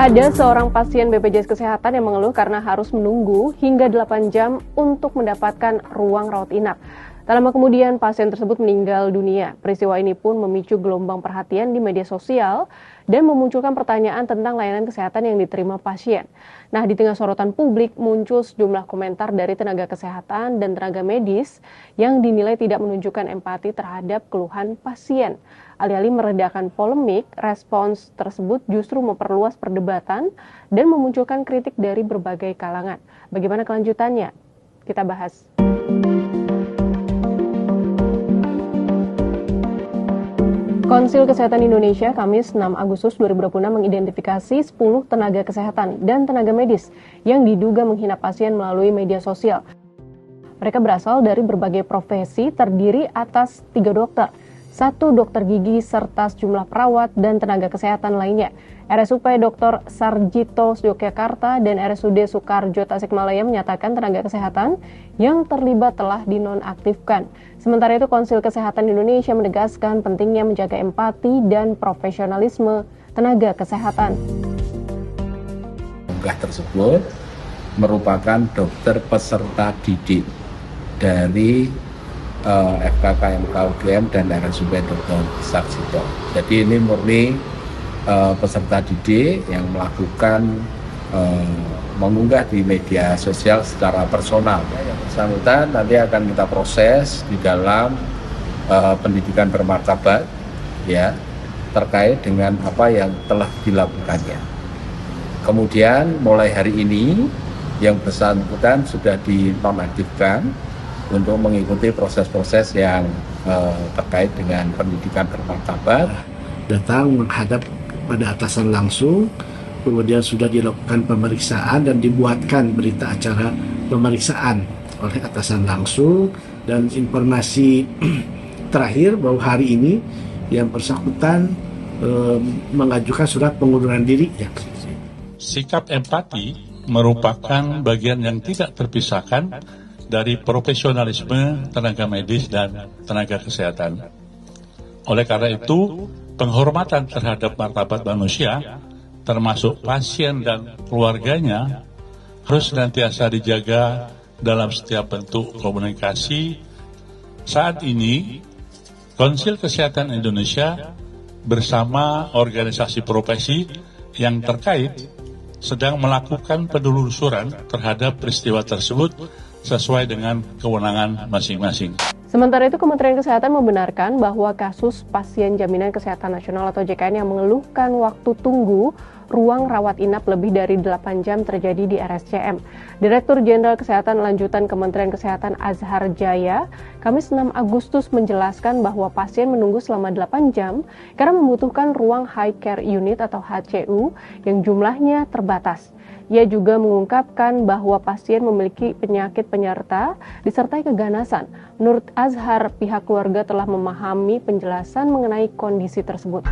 Ada seorang pasien BPJS Kesehatan yang mengeluh karena harus menunggu hingga 8 jam untuk mendapatkan ruang rawat inap. Tak lama kemudian, pasien tersebut meninggal dunia. Peristiwa ini pun memicu gelombang perhatian di media sosial dan memunculkan pertanyaan tentang layanan kesehatan yang diterima pasien. Nah, di tengah sorotan publik muncul sejumlah komentar dari tenaga kesehatan dan tenaga medis yang dinilai tidak menunjukkan empati terhadap keluhan pasien. Alih-alih meredakan polemik, respons tersebut justru memperluas perdebatan dan memunculkan kritik dari berbagai kalangan. Bagaimana kelanjutannya? Kita bahas. Konsil Kesehatan Indonesia Kamis 6 Agustus 2026 mengidentifikasi 10 tenaga kesehatan dan tenaga medis yang diduga menghina pasien melalui media sosial. Mereka berasal dari berbagai profesi, terdiri atas 3 dokter, 1 dokter gigi serta sejumlah perawat dan tenaga kesehatan lainnya. RSUP Dr. Sarjito Yogyakarta dan RSUD Soekarjo Tasikmalaya menyatakan tenaga kesehatan yang terlibat telah dinonaktifkan. Sementara itu, Konsil Kesehatan Indonesia menegaskan pentingnya menjaga empati dan profesionalisme tenaga kesehatan. Tersebut merupakan dokter peserta didik dari FKKMK UGM dan RSUP Dr. Sarjito. Jadi ini murni peserta didik yang melakukan mengunggah di media sosial secara personal. Yang bersangkutan nanti akan kita proses di dalam pendidikan bermartabat, ya, terkait dengan apa yang telah dilakukannya. Kemudian mulai hari ini yang bersangkutan sudah dinonaktifkan untuk mengikuti proses-proses yang terkait dengan pendidikan bermartabat. Datang menghadap pada atasan langsung, kemudian sudah dilakukan pemeriksaan dan dibuatkan berita acara pemeriksaan oleh atasan langsung, dan informasi terakhir bahwa hari ini yang bersangkutan mengajukan surat pengunduran diri. Sikap empati merupakan bagian yang tidak terpisahkan dari profesionalisme tenaga medis dan tenaga kesehatan. Oleh karena itu, penghormatan terhadap martabat manusia, termasuk pasien dan keluarganya, harus senantiasa dijaga dalam setiap bentuk komunikasi. Saat ini, Konsil Kesehatan Indonesia bersama organisasi profesi yang terkait sedang melakukan penelusuran terhadap peristiwa tersebut sesuai dengan kewenangan masing-masing. Sementara itu, Kementerian Kesehatan membenarkan bahwa kasus pasien Jaminan Kesehatan Nasional atau JKN yang mengeluhkan waktu tunggu ruang rawat inap lebih dari 8 jam terjadi di RSCM. Direktur Jenderal Kesehatan Lanjutan Kementerian Kesehatan Azhar Jaya, Kamis 6 Agustus menjelaskan bahwa pasien menunggu selama 8 jam karena membutuhkan ruang High Care Unit atau HCU yang jumlahnya terbatas. Ia juga mengungkapkan bahwa pasien memiliki penyakit penyerta disertai keganasan. Menurut Azhar, pihak keluarga telah memahami penjelasan mengenai kondisi tersebut.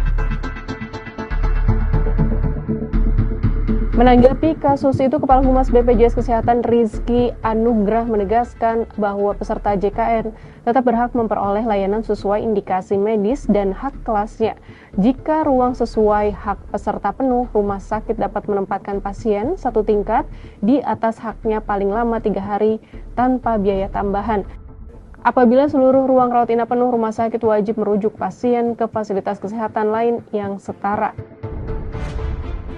Menanggapi kasus itu, Kepala Humas BPJS Kesehatan Rizky Anugrah menegaskan bahwa peserta JKN tetap berhak memperoleh layanan sesuai indikasi medis dan hak kelasnya. Jika ruang sesuai hak peserta penuh, rumah sakit dapat menempatkan pasien satu tingkat di atas haknya paling lama 3 hari tanpa biaya tambahan. Apabila seluruh ruang rawat inap penuh, rumah sakit wajib merujuk pasien ke fasilitas kesehatan lain yang setara.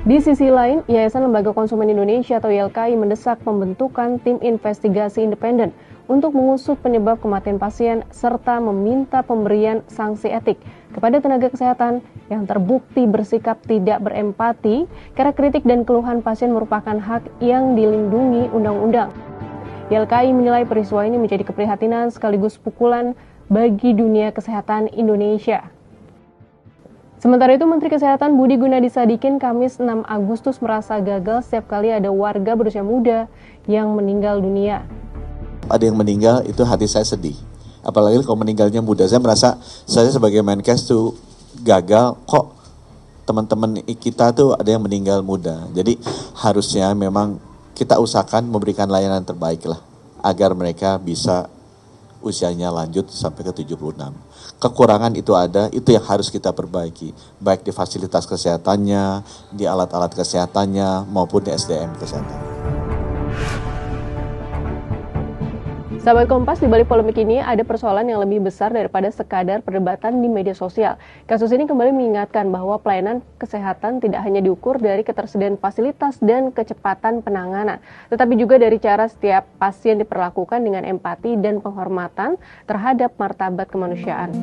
Di sisi lain, Yayasan Lembaga Konsumen Indonesia atau YLKI mendesak pembentukan tim investigasi independen untuk mengusut penyebab kematian pasien serta meminta pemberian sanksi etik kepada tenaga kesehatan yang terbukti bersikap tidak berempati karena kritik dan keluhan pasien merupakan hak yang dilindungi undang-undang. YLKI menilai peristiwa ini menjadi keprihatinan sekaligus pukulan bagi dunia kesehatan Indonesia. Sementara itu, Menteri Kesehatan Budi Gunadi Sadikin Kamis 6 Agustus merasa gagal setiap kali ada warga berusia muda yang meninggal dunia. Ada yang meninggal, itu hati saya sedih. Apalagi kalau meninggalnya muda. Saya merasa saya sebagai Menkes tuh gagal, kok teman-teman kita tuh ada yang meninggal muda. Jadi harusnya memang kita usahakan memberikan layanan terbaik lah, agar mereka bisa usianya lanjut sampai ke 76. Kekurangan itu ada, itu yang harus kita perbaiki, baik di fasilitas kesehatannya, di alat-alat kesehatannya, maupun di SDM kesehatan. Sahabat Kompas, di balik polemik ini ada persoalan yang lebih besar daripada sekadar perdebatan di media sosial. Kasus ini kembali mengingatkan bahwa pelayanan kesehatan tidak hanya diukur dari ketersediaan fasilitas dan kecepatan penanganan, tetapi juga dari cara setiap pasien diperlakukan dengan empati dan penghormatan terhadap martabat kemanusiaan.